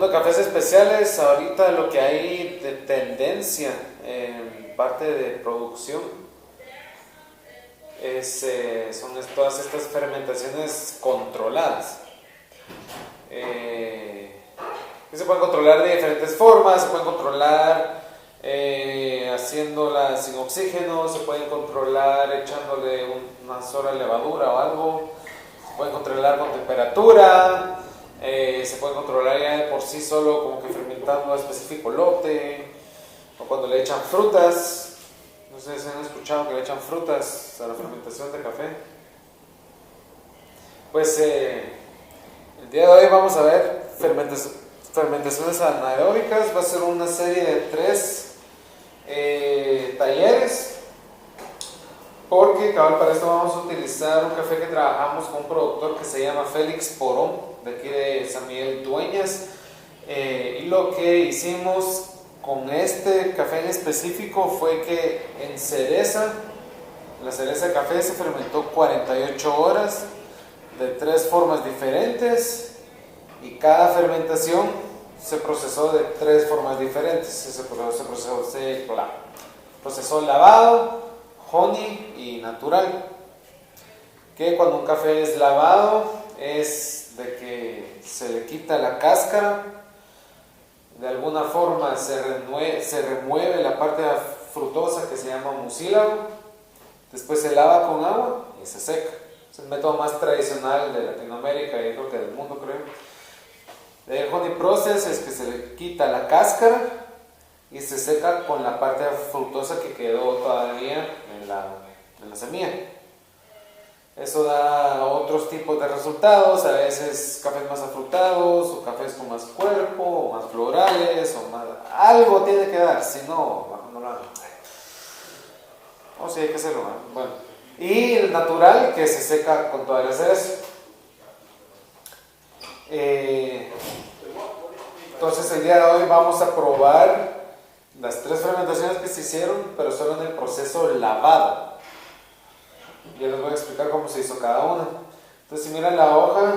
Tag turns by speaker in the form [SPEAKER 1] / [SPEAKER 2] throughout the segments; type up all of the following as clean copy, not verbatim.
[SPEAKER 1] de cafés especiales, ahorita lo que hay de tendencia en parte de producción son todas estas fermentaciones controladas. Que se pueden controlar de diferentes formas, se pueden controlar haciéndolas sin oxígeno, se pueden controlar echándole una sola levadura o algo, se pueden controlar con temperatura, se pueden controlar ya de por sí solo como que fermentando a específico lote, o cuando le echan frutas. No sé si han escuchado que le echan frutas a la fermentación de café. Pues el día de hoy vamos a ver fermentaciones anaeróbicas. Va a ser una serie de 3 talleres, porque para esto vamos a utilizar un café que trabajamos con un productor que se llama Félix Porón, de aquí de San Miguel Dueñas, y lo que hicimos con este café en específico fue que en cereza, la cereza de café se fermentó 48 horas de 3 formas diferentes, y cada fermentación se procesó de 3 formas diferentes. Se procesó lavado, honey y natural. Que cuando un café es lavado es de que se le quita la cáscara, de alguna forma se remueve la parte frutosa que se llama mucílago, después se lava con agua y se seca. Es el método más tradicional de Latinoamérica y creo que del mundo, creo. El honey process es que se le quita la cáscara y se seca con la parte frutosa que quedó todavía en la semilla. Eso da otros tipos de resultados, a veces cafés más afrutados, o cafés con más cuerpo, o más florales, o más... Algo tiene que dar, si no, no lo hagan. O sí, hay que hacerlo, ¿no? Bueno. Y el natural, que se seca con toda la cereza. Entonces el día de hoy vamos a probar las 3 fermentaciones que se hicieron, pero solo en el proceso lavado. Ya les voy a explicar cómo se hizo cada una. Entonces, si miran la hoja,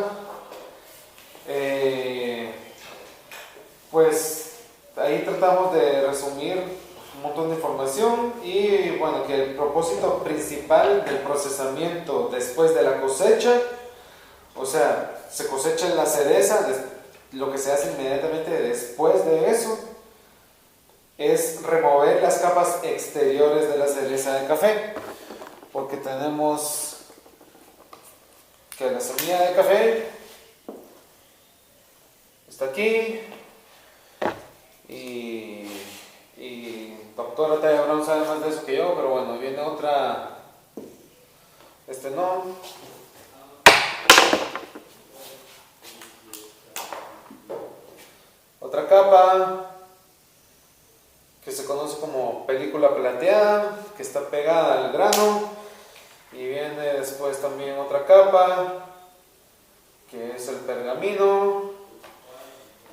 [SPEAKER 1] pues ahí tratamos de resumir un montón de información y bueno, que el propósito principal del procesamiento después de la cosecha, o sea, se cosecha la cereza, lo que se hace inmediatamente después de eso es remover las capas exteriores de la cereza de café, porque tenemos que la semilla de café está aquí y doctora Taya Brown sabe más de eso que yo, pero bueno, viene otra, no, otra capa que se conoce como película plateada, que está pegada al grano, y viene después también otra capa que es el pergamino,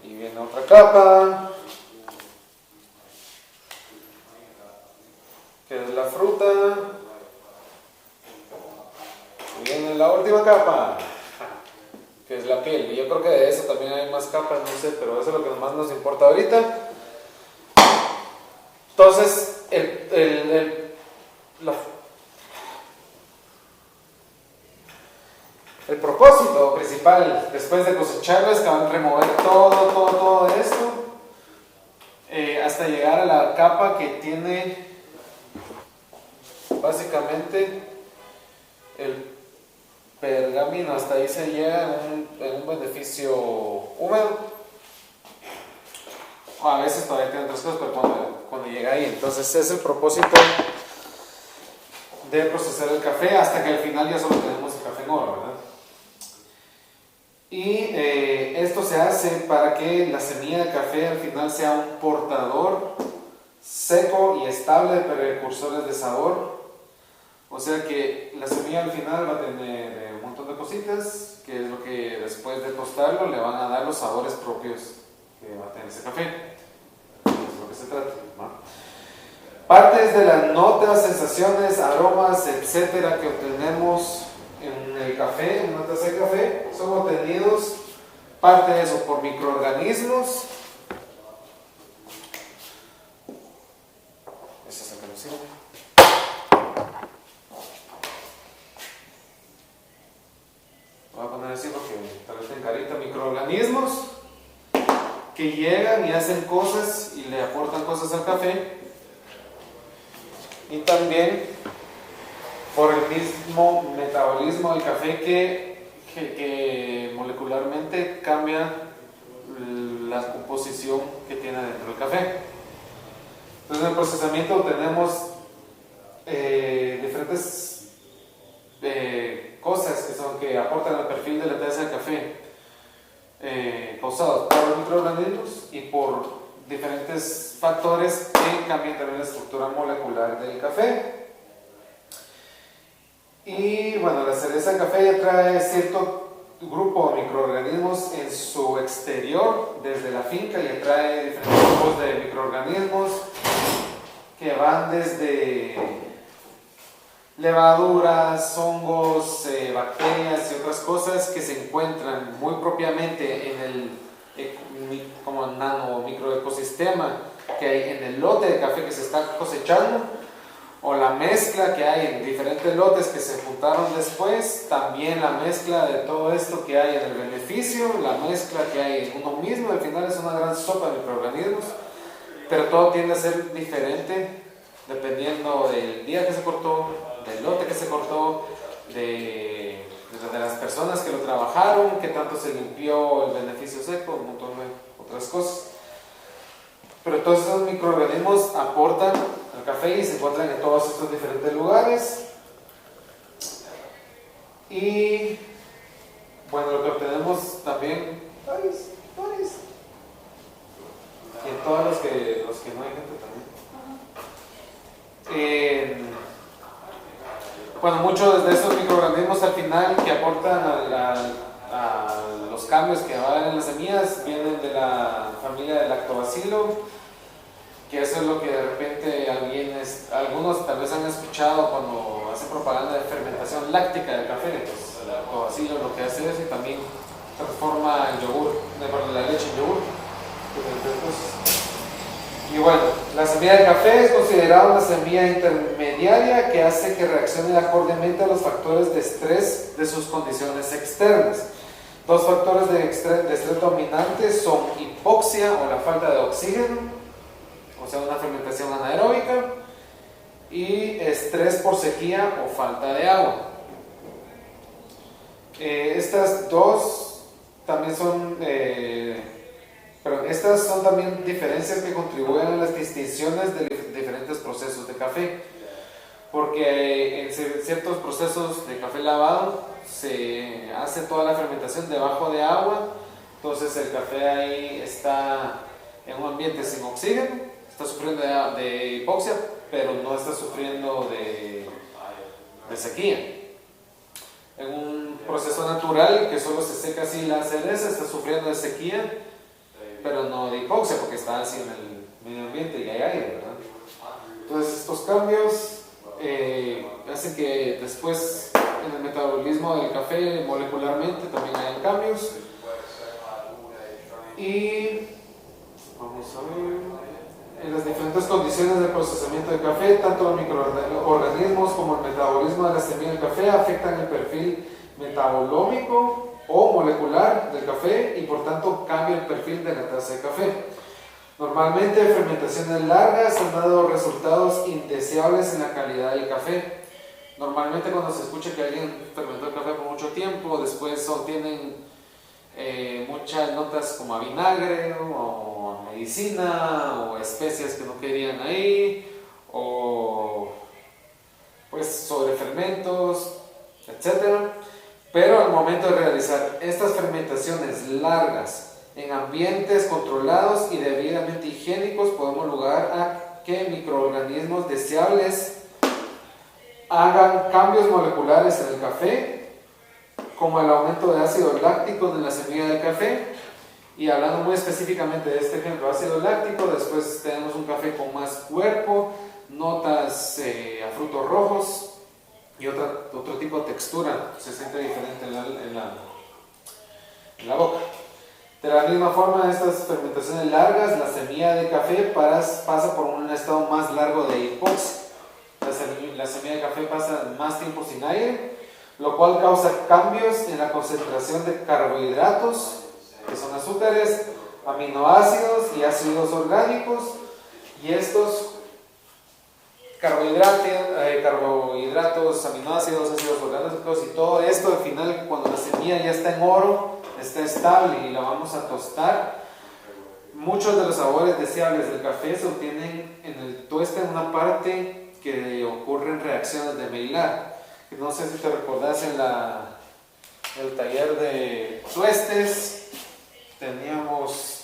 [SPEAKER 1] y viene otra capa que es la fruta, y viene la última capa que es la piel. Y yo creo que de eso también hay más capas, no sé, pero eso es lo que más nos importa ahorita. Entonces, el propósito principal después de cosecharlo es que van a remover todo esto hasta llegar a la capa que tiene básicamente el pergamino. Hasta ahí se llega en un beneficio húmedo. A veces todavía tiene otras cosas, pero cuando llega ahí, entonces es el propósito de procesar el café hasta que al final ya solo tenemos el café en oro, ¿verdad? Y esto se hace para que la semilla de café al final sea un portador seco y estable de precursores de sabor. O sea que la semilla al final va a tener un montón de cositas, que es lo que después de tostarlo le van a dar los sabores propios que va a tener ese café. Eso es lo que se trata, ¿no? Partes de las notas, sensaciones, aromas, etcétera, que obtenemos en el café, en una taza de café, son obtenidos Parte de eso por microorganismos. Ese es el que nos sirve. Voy a poner así porque tal vez tenga carita. Microorganismos que llegan y hacen cosas y le aportan cosas al café. Y también por el mismo metabolismo del café que molecularmente cambia la composición que tiene dentro del café. Entonces en el procesamiento tenemos diferentes cosas que aportan al perfil de la taza de café, causados por los microorganismos y por diferentes factores que cambian también la estructura molecular del café. Y bueno, la cereza de café trae cierto grupo de microorganismos en su exterior desde la finca y trae diferentes grupos de microorganismos que van desde levaduras, hongos, bacterias y otras cosas que se encuentran muy propiamente en el como nano microecosistema que hay en el lote de café que se está cosechando, o la mezcla que hay en diferentes lotes que se juntaron después, también la mezcla de todo esto que hay en el beneficio, la mezcla que hay en uno mismo. Al final es una gran sopa de microorganismos, pero todo tiende a ser diferente dependiendo del día que se cortó, del lote que se cortó, de las personas que lo trabajaron, qué tanto se limpió el beneficio seco, un montón de otras cosas. Pero todos esos microorganismos aportan al café y se encuentran en todos estos diferentes lugares. Y bueno, lo que obtenemos también y en todos los que no hay gente también. Bueno, muchos de estos microorganismos al final que aportan a los cambios que va a haber en las semillas vienen de la familia del lactobacilo, que eso es lo que de repente algunos tal vez han escuchado cuando hacen propaganda de fermentación láctica del café. Pues el lactobacilo lo que hace es y también transforma el yogur, la leche en yogur. Y bueno, la semilla de café es considerada una semilla intermediaria que hace que reaccione acordemente a los factores de estrés de sus condiciones externas. Dos factores de estrés dominantes son hipoxia o la falta de oxígeno, o sea, una fermentación anaeróbica, y estrés por sequía o falta de agua. Estas dos también son... Pero estas son también diferencias que contribuyen a las distinciones de diferentes procesos de café, porque en ciertos procesos de café lavado se hace toda la fermentación debajo de agua, entonces el café ahí está en un ambiente sin oxígeno, está sufriendo de hipoxia, pero no está sufriendo de sequía. En un proceso natural que solo se seca así la cereza, está sufriendo de sequía, pero no de hipoxia porque está así en el medio ambiente y hay aire, ¿verdad? Entonces estos cambios hacen que después en el metabolismo del café molecularmente también hay cambios. Y vamos a ver, en las diferentes condiciones de procesamiento del café, tanto los microorganismos como el metabolismo de la semilla del café afectan el perfil metabolómico o molecular del café y por tanto cambia el perfil de la taza de café. Normalmente fermentaciones largas han dado resultados indeseables en la calidad del café. Normalmente cuando se escucha que alguien fermentó el café por mucho tiempo, después tienen muchas notas como a vinagre o a medicina o especias que no querían ahí o pues sobre fermentos, etc. Pero al momento de realizar estas fermentaciones largas en ambientes controlados y debidamente higiénicos, podemos lograr a que microorganismos deseables hagan cambios moleculares en el café, como el aumento de ácido láctico en la semilla del café. Y hablando muy específicamente de este ejemplo, ácido láctico, después tenemos un café con más cuerpo, notas a frutos rojos, y otro tipo de textura se siente diferente en la boca. De la misma forma, en estas fermentaciones largas, la semilla de café pasa por un estado más largo de hipoxia. La semilla de café pasa más tiempo sin aire, lo cual causa cambios en la concentración de carbohidratos, que son azúcares, aminoácidos y ácidos orgánicos, y estos carbohidratos, aminoácidos, ácidos orgánicos y todo esto, al final, cuando la semilla ya está en oro, está estable y la vamos a tostar. Muchos de los sabores deseables del café se obtienen en el tueste, en una parte que ocurren reacciones de Maillard. No sé si te recordás en el taller de tuestes, teníamos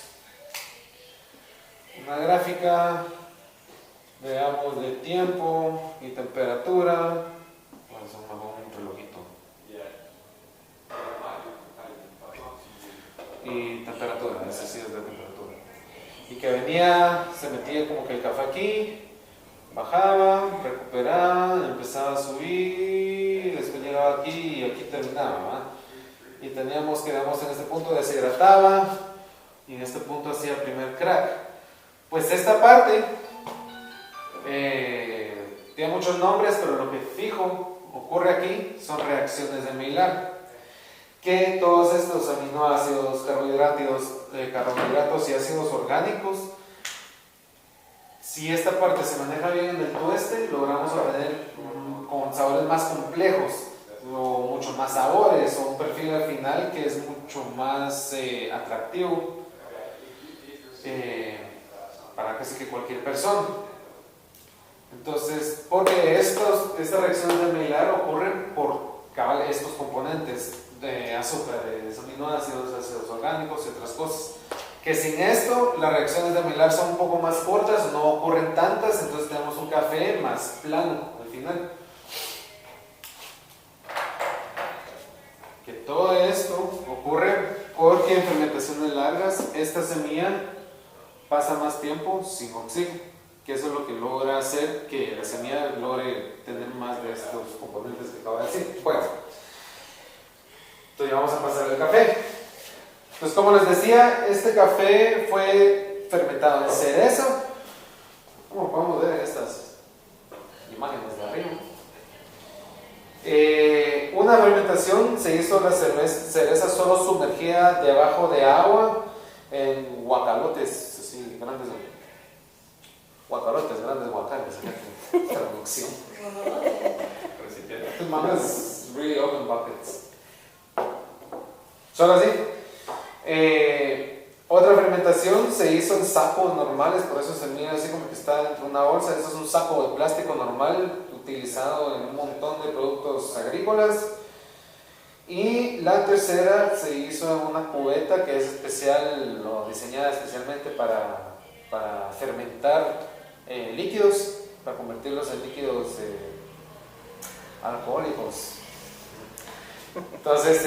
[SPEAKER 1] una gráfica, veamos, de tiempo y temperatura. Vamos a poner un relojito. Y temperatura, ese sí es de temperatura. Y que venía, se metía como que el café aquí, bajaba, recuperaba, empezaba a subir, después llegaba aquí y aquí terminaba, ¿verdad? Y teníamos, quedamos en este punto, deshidrataba y en este punto hacía el primer crack. Pues esta parte tiene muchos nombres, pero lo que fijo ocurre aquí son reacciones de Maillard, que todos estos aminoácidos, carbohidratos y ácidos orgánicos, si esta parte se maneja bien en el tueste, logramos obtener con sabores más complejos, o mucho más sabores, o un perfil al final que es mucho más atractivo para casi que cualquier persona. Entonces, porque estas reacciones de Maillard ocurren por estos componentes de azúcares, aminoácidos, ácidos orgánicos y otras cosas, que sin esto las reacciones de Maillard son un poco más cortas, no ocurren tantas, entonces tenemos un café más plano al final. Que todo esto ocurre porque en fermentaciones largas esta semilla pasa más tiempo sin oxígeno, que eso es lo que logra hacer que la semilla logre tener más de estos componentes que acabo de decir. Bueno, entonces vamos a pasar al café. Pues como les decía, este café fue fermentado en cereza, como podemos ver en estas imágenes de arriba. Una fermentación se hizo la cereza solo sumergida debajo de agua en guacalotes, así grandes guacales, traducción. Mamas really open buckets. Solo así. Otra fermentación se hizo en sacos normales, por eso se mira así como que está dentro de una bolsa. Eso es un saco de plástico normal utilizado en un montón de productos agrícolas. Y la tercera se hizo en una cubeta que es especial, o diseñada especialmente para fermentar líquidos, para convertirlos en líquidos alcohólicos. Entonces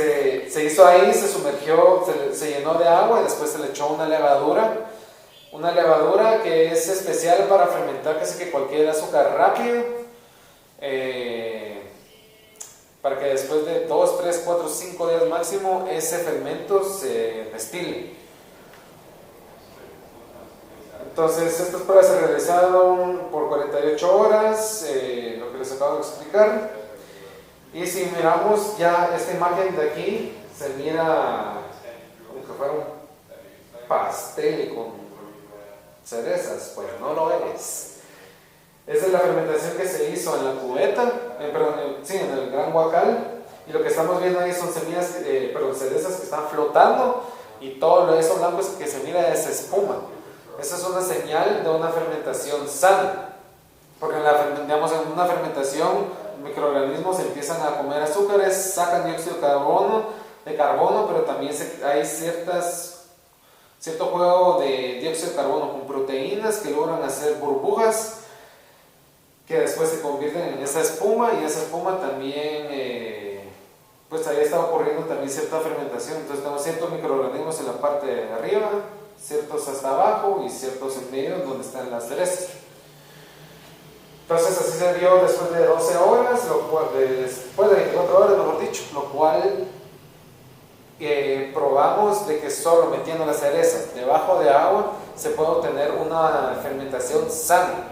[SPEAKER 1] se hizo ahí, se sumergió, se llenó de agua y después se le echó una levadura que es especial para fermentar casi que cualquier azúcar rápido, para que después de 2, 3, 4, 5 días máximo ese fermento se destile. Entonces estas pruebas se realizaron por 48 horas, lo que les acabo de explicar. Y si miramos ya esta imagen de aquí, se mira como que fuera un pastel con cerezas, pues no lo es. Esa es la fermentación que se hizo en la cubeta, en el gran guacal, y lo que estamos viendo ahí son cerezas que están flotando, y todo eso blanco que se mira es espuma. Esa es una señal de una fermentación sana, porque en una fermentación microorganismos empiezan a comer azúcares, sacan dióxido de carbono, pero también hay cierto juego de dióxido de carbono con proteínas que logran hacer burbujas que después se convierten en esa espuma, y esa espuma también pues ahí está ocurriendo también cierta fermentación. Entonces tenemos ciertos microorganismos en la parte de arriba, ciertos hasta abajo y ciertos en medio donde están las cerezas. Entonces así se dio después de 12 horas, después de 24 horas mejor dicho, lo cual probamos de que solo metiendo las cerezas debajo de agua se puede obtener una fermentación sana,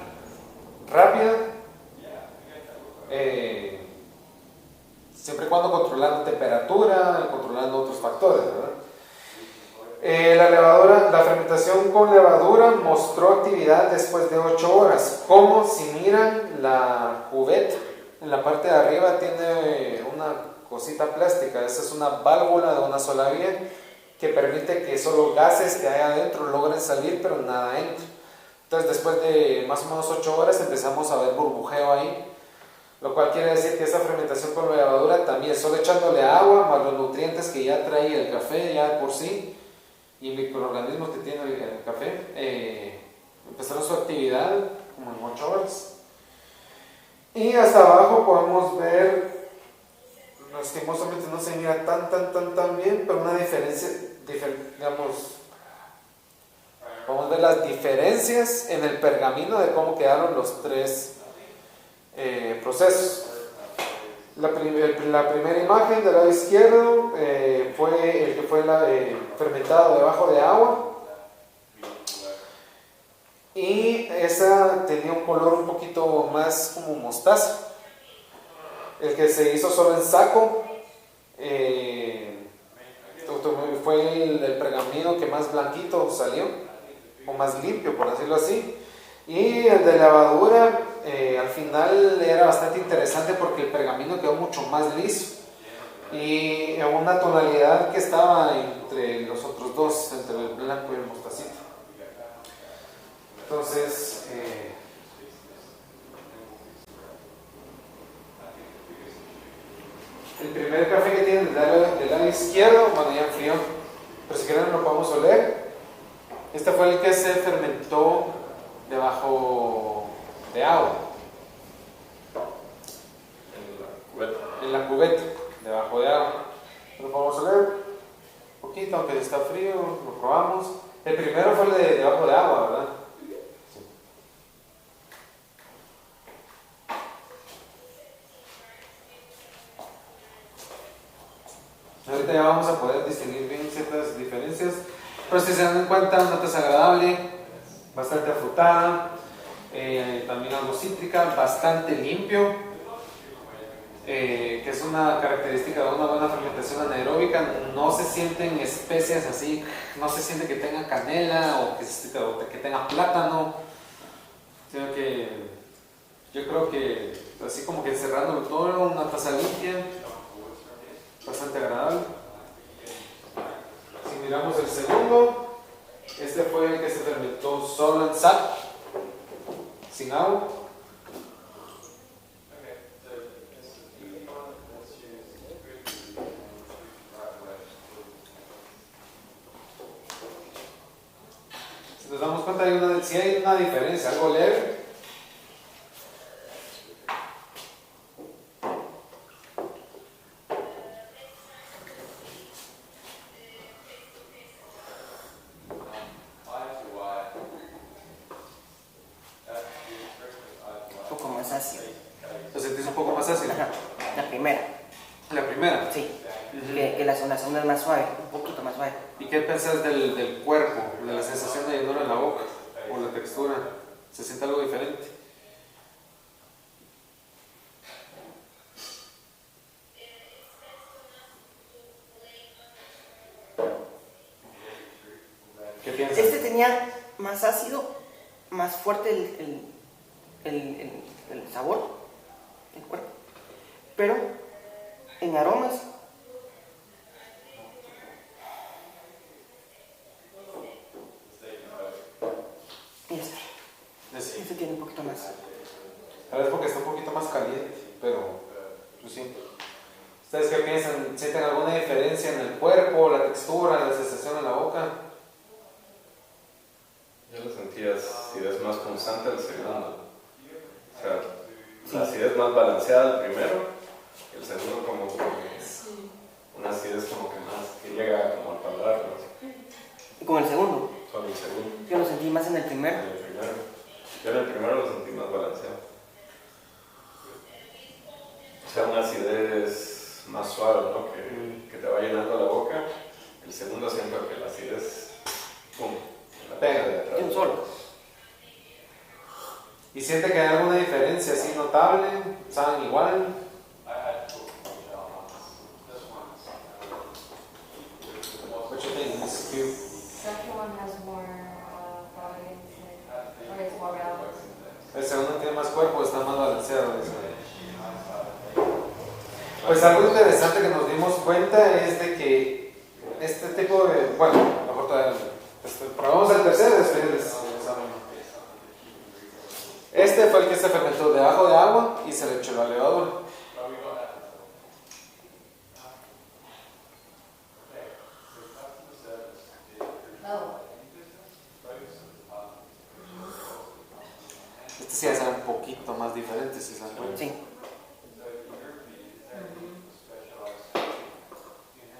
[SPEAKER 1] rápida, siempre y cuando controlando temperatura, controlando otros factores, ¿verdad? La fermentación con levadura mostró actividad después de 8 horas. Como si miran la cubeta, en la parte de arriba tiene una cosita plástica, esa es una válvula de una sola vía que permite que solo gases que hay adentro logren salir, pero nada entra. Entonces después de más o menos 8 horas empezamos a ver burbujeo ahí, lo cual quiere decir que esa fermentación con levadura también, solo echándole agua más los nutrientes que ya trae el café ya por sí y microorganismos que tiene el café, empezaron su actividad como en 8 horas. Y hasta abajo podemos ver, lastimosamente no se mira tan bien, pero una diferencia, digamos, podemos ver las diferencias en el pergamino de cómo quedaron los 3 procesos. La primera imagen del lado izquierdo fue el que fue fermentado debajo de agua, y esa tenía un color un poquito más como mostaza. El que se hizo solo en saco fue el pergamino que más blanquito salió, o más limpio, por decirlo así. Y el de levadura al final era bastante interesante porque el pergamino quedó mucho más liso y en una tonalidad que estaba entre los otros dos, entre el blanco y el mostacito. Entonces el primer café que tienen del lado izquierdo, bueno, ya enfrió, pero si quieren lo podemos oler. Este fue el que se fermentó debajo de agua, en la cubeta, debajo de agua. Lo podemos oler un poquito, aunque está frío, lo probamos. El primero fue el de debajo de agua, ¿verdad? Sí. Ahorita ya vamos a poder distinguir bien ciertas diferencias, pero si se dan cuenta, una taza agradable, bastante afrutada, también algo cítrica, bastante limpio, que es una característica de una buena fermentación anaeróbica. No se sienten especias así, no se siente que tenga canela o que tenga plátano, sino que yo creo que así como que cerrándolo todo, una taza limpia, bastante agradable. Si miramos el segundo, este fue el que se fermentó solo en saco, sin agua. Si nos damos cuenta, si hay una diferencia, algo leve.
[SPEAKER 2] Un poco más ácido.
[SPEAKER 1] ¿Lo sentís un poco más ácido?
[SPEAKER 2] Ajá. La primera.
[SPEAKER 1] ¿La primera?
[SPEAKER 2] Sí. Que la segunda es más suave, un poquito más suave.
[SPEAKER 1] ¿Y qué pensás del cuerpo, de la sensación de llenura en la boca o la textura? ¿Se siente algo diferente? ¿Qué piensas?
[SPEAKER 2] Este tenía más ácido, más fuerte el sabor del cuerpo, pero en aromas este tiene un poquito más.
[SPEAKER 1] Tal vez porque está un poquito más caliente, pero pues sí. ¿Ustedes qué piensan? ¿Sienten alguna diferencia en el cuerpo, la textura, la sensación en la boca?
[SPEAKER 3] Yo lo sentía acidez más constante el segundo. O sea, la acidez más balanceada el primero, y el segundo como que una acidez como que más, que llega como al paladar, no sé.
[SPEAKER 2] ¿Y con el segundo?
[SPEAKER 3] Con el segundo.
[SPEAKER 2] Yo lo sentí más en el primero.
[SPEAKER 3] En el primero. Yo en el primero lo sentí más balanceado. O sea, una acidez más suave, ¿no? Que te va llenando la boca. El segundo siento que la acidez, pum, la
[SPEAKER 1] pega
[SPEAKER 3] de atrás.
[SPEAKER 2] Y un solo.
[SPEAKER 1] ¿Y siente que hay alguna diferencia así notable? ¿Saben igual? What you think, Mrs. Q?
[SPEAKER 4] Second one has more body or it's more balanced.
[SPEAKER 1] El segundo tiene más cuerpo, está más balanceado. Dice. Pues algo interesante que nos dimos cuenta es de que este tipo de... Bueno, mejor todavía... probamos el tercero, después les hablamos. Este fue el que se fermentó debajo de agua y se le echó la levadura.
[SPEAKER 4] Oh.
[SPEAKER 1] Este sí va a ser un poquito más diferente, si se dan cuenta.
[SPEAKER 2] Sí.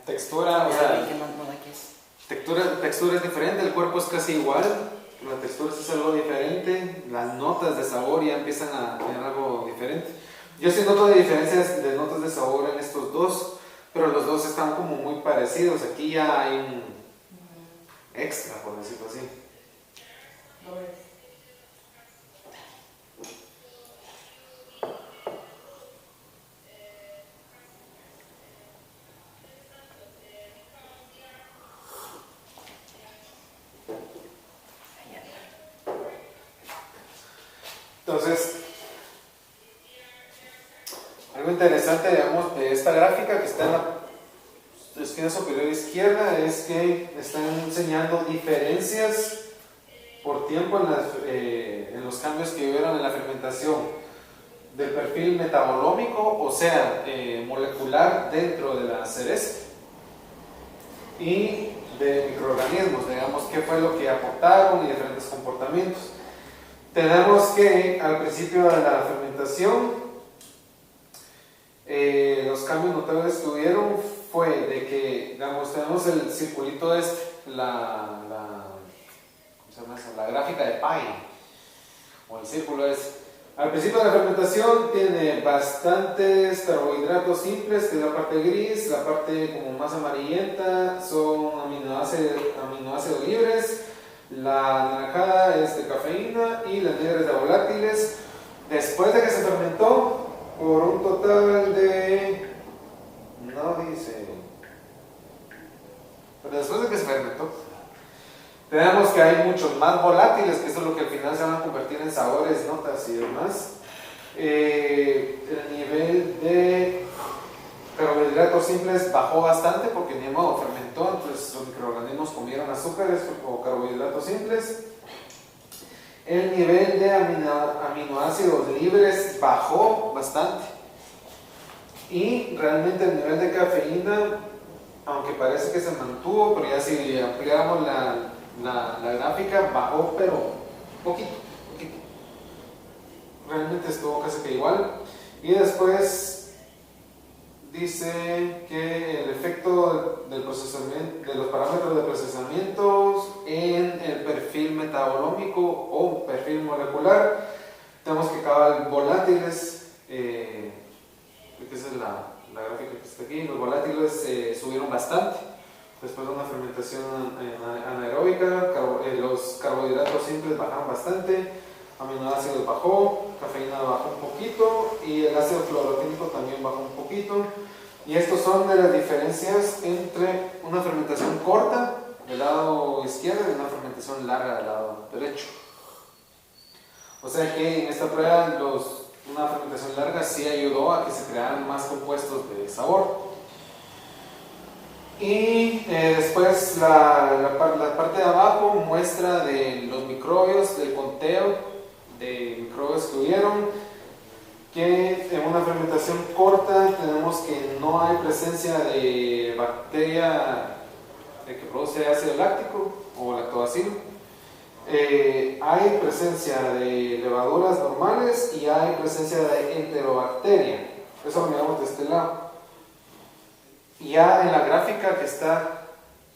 [SPEAKER 1] Textura, o
[SPEAKER 2] Ya
[SPEAKER 1] sea,
[SPEAKER 2] vi que no da que es.
[SPEAKER 1] textura es diferente, el cuerpo es casi igual, la textura sí es algo diferente, las notas de sabor ya empiezan a tener algo diferente. Yo sí noto de diferencias de notas de sabor en estos dos, pero los dos están como muy parecidos. Aquí ya hay un extra, por decirlo así. Entonces, algo interesante, digamos, de esta gráfica que está en la esquina superior izquierda es que están enseñando diferencias por tiempo en los cambios que hubieron en la fermentación del perfil metabolómico, o sea, molecular dentro de la cereza, y de microorganismos, digamos, qué fue lo que aportaron y diferentes comportamientos. Tenemos que al principio de la fermentación, los cambios notables que hubieron fue de que, digamos, tenemos el circulito este, ¿cómo se llama eso? La gráfica de Pine, o el círculo es. Al principio de la fermentación tiene bastantes carbohidratos simples, que es la parte gris, la parte como más amarillenta son aminoácidos libres. La naranjada es de cafeína y las negras de volátiles. Después de que se fermentó, por un total de... no dice... pero después de que se fermentó, tenemos que hay muchos más volátiles, que eso es lo que al final se van a convertir en sabores, notas y demás. El nivel de carbohidratos simples bajó bastante porque ni modo fermentó, entonces los microorganismos comieron azúcares o carbohidratos simples. El nivel de aminoácidos libres bajó bastante. Y realmente el nivel de cafeína, aunque parece que se mantuvo, pero ya si ampliamos la gráfica, bajó, pero poquito. Realmente estuvo casi que igual. Y después dice que el efecto del procesamiento, de los parámetros de procesamiento en el perfil metabolómico o perfil molecular, tenemos que acabar volátiles, que esa es la gráfica que está aquí. Los volátiles subieron bastante después de una fermentación anaeróbica. Los carbohidratos simples bajaron bastante, aminoácidos bajó, cafeína bajó un poquito y el ácido clorotínico también bajó un poquito. Y estos son de las diferencias entre una fermentación corta del lado izquierdo y una fermentación larga del lado derecho. O sea que en esta prueba una fermentación larga sí ayudó a que se crearan más compuestos de sabor. Y después la parte de abajo muestra de los microbios, del conteo de microbios que hubieron, que en una fermentación corta tenemos que no hay presencia de bacteria que produce ácido láctico o lactobacilo. Hay presencia de levaduras normales y hay presencia de enterobacteria. Eso lo miramos de este lado. Y ya en la gráfica que está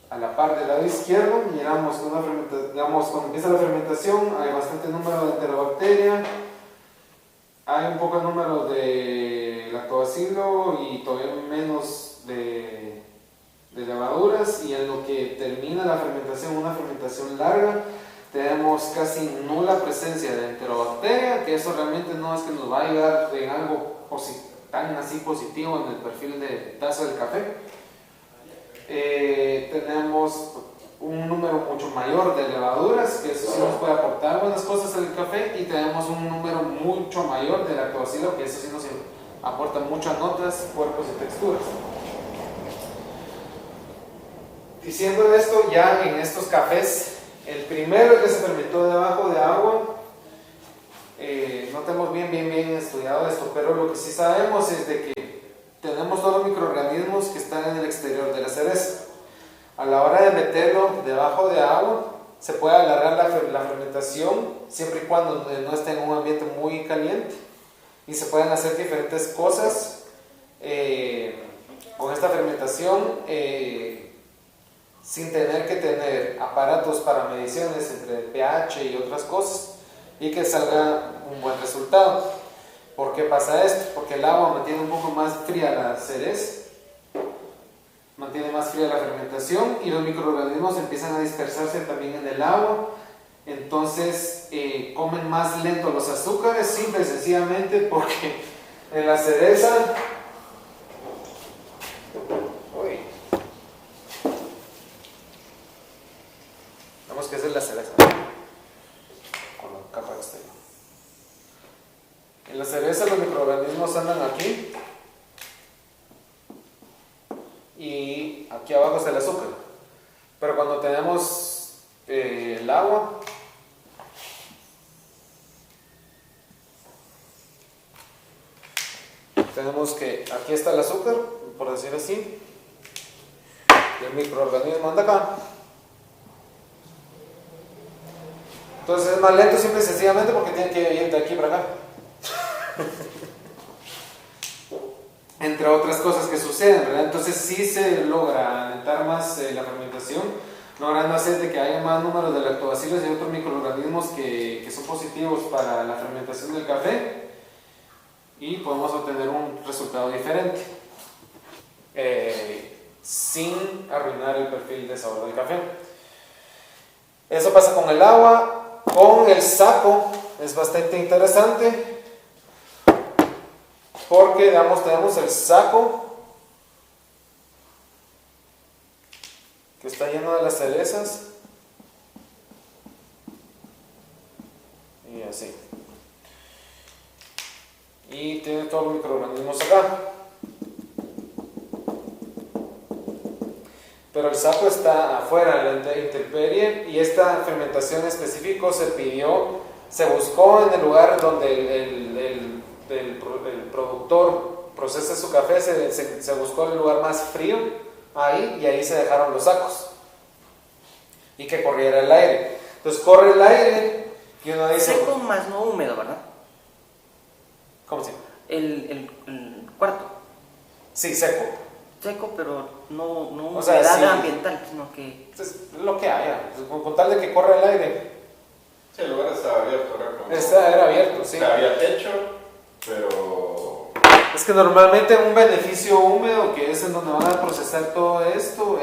[SPEAKER 1] a la par del lado izquierdo, miramos cuando empieza la fermentación hay bastante número de enterobacteria, hay un poco de número de lactobacilo y todavía menos de de levaduras, y en lo que termina la fermentación, una fermentación larga, tenemos casi nula presencia de enterobacteria, que eso realmente no es que nos va a ayudar en algo tan así positivo en el perfil de taza del café. Tenemos un número mucho mayor de levaduras, que eso sí nos puede aportar buenas cosas al café, y tenemos un número mucho mayor de lactobacilo, que eso sí nos aporta muchas notas, cuerpos y texturas. Diciendo esto, ya en estos cafés, el primero que se fermentó debajo de agua, no tenemos bien estudiado esto, pero lo que sí sabemos es de que tenemos todos los microorganismos que están en el exterior de la cereza. A la hora de meterlo debajo de agua, se puede alargar la fermentación siempre y cuando no esté en un ambiente muy caliente, y se pueden hacer diferentes cosas con esta fermentación sin tener que tener aparatos para mediciones entre pH y otras cosas, y que salga un buen resultado. ¿Por qué pasa esto? Porque el agua mantiene un poco más fría la cereza, mantiene más fría la fermentación, y los microorganismos empiezan a dispersarse también en el agua. Entonces comen más lento los azúcares, simple y sencillamente porque en la cereza tenemos que hacer la cereza con la capa de exterior. En la cereza los microorganismos andan aquí, y aquí abajo está el azúcar, pero cuando tenemos el agua, tenemos que aquí está el azúcar, por decir así, y el microorganismo anda acá. Entonces es más lento simple y sencillamente porque tiene que ir de aquí para acá. Entre otras cosas que suceden, ¿verdad? Entonces sí se logra alentar más la fermentación, logrando hacer de que haya más número de lactobacilos y otros microorganismos que son positivos para la fermentación del café, y podemos obtener un resultado diferente sin arruinar el perfil de sabor del café. Eso pasa con el agua. Con el saco es bastante interesante, porque digamos, tenemos el saco que está lleno de las cerezas y así, y tiene todos los microorganismos acá, pero el saco está afuera en la intemperie, y esta fermentación específica se buscó en el lugar donde el productor procesa su café, se buscó el lugar más frío ahí, y ahí se dejaron los sacos y que corriera el aire. Entonces corre el aire y uno dice...
[SPEAKER 2] Seco más no húmedo, ¿verdad?
[SPEAKER 1] ¿Cómo se llama?
[SPEAKER 2] El cuarto.
[SPEAKER 1] Sí, seco.
[SPEAKER 2] Seco, pero no
[SPEAKER 1] O sea,
[SPEAKER 2] humedad
[SPEAKER 1] sí,
[SPEAKER 2] ambiental, sino que...
[SPEAKER 1] entonces, lo que haya, con tal de que corra el aire.
[SPEAKER 3] Sí, el lugar estaba abierto, era como...
[SPEAKER 1] Era abierto, sí.
[SPEAKER 3] Había techo, pero...
[SPEAKER 1] Es que normalmente un beneficio húmedo, que es en donde van a procesar todo esto,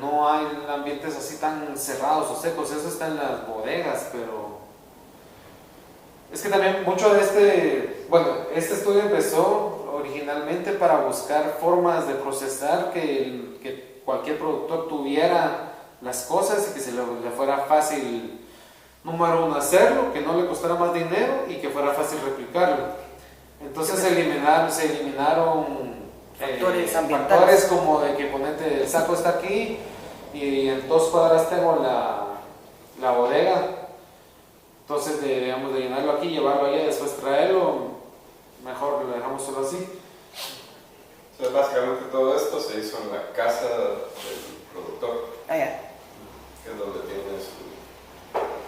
[SPEAKER 1] no hay ambientes así tan cerrados o secos, eso está en las bodegas, pero... Es que también mucho de este estudio empezó originalmente para buscar formas de procesar que cualquier productor tuviera las cosas y que se le fuera fácil, número uno, hacerlo, que no le costara más dinero y que fuera fácil replicarlo. Entonces se eliminaron factores como de que ponete el saco está aquí y en 2 cuadras tengo la bodega. Entonces de llenarlo aquí, llevarlo allá, después traerlo, mejor lo dejamos solo así.
[SPEAKER 3] Entonces básicamente todo esto se hizo en la casa del productor,
[SPEAKER 2] Ah, ya.
[SPEAKER 3] que es donde tiene su